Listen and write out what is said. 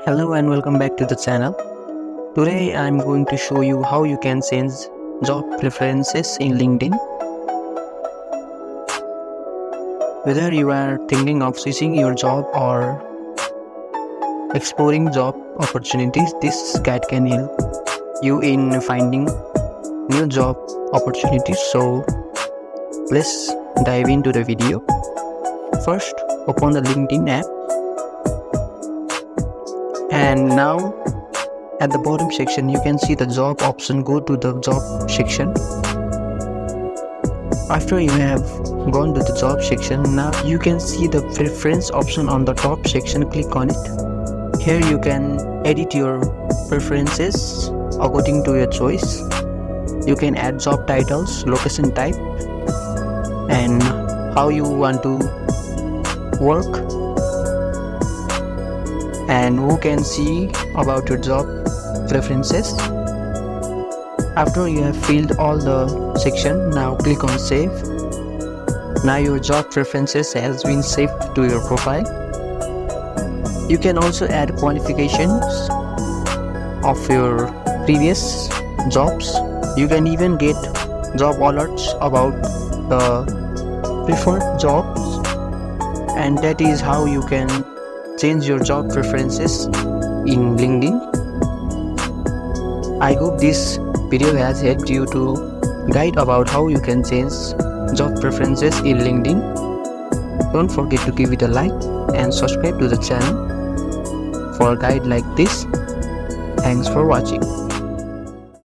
Hello and welcome back to the channel. Today I'm going to show you how you can change job preferences in LinkedIn. Whether you are thinking of switching your job or exploring job opportunities, this guide can help you in finding new job opportunities. So let's dive into the video. First, open the LinkedIn app. And now at the bottom section you can see the job option. Go to the job section. After you have gone to the job section, now you can see the preference option on the top section. Click on it. Here you can edit your preferences according to your choice. You can add job titles, location type, and how you want to work, and who can see about your job preferences. After you have filled all the section, now click on save. Now your job preferences has been saved to your profile. You can also add qualifications of your previous jobs. You can even get job alerts about the preferred jobs, and that is how you can change your job preferences in LinkedIn. I hope this video has helped you to guide about how you can change job preferences in LinkedIn. Don't forget to give it a like and subscribe to the channel for a guide like this. Thanks for watching.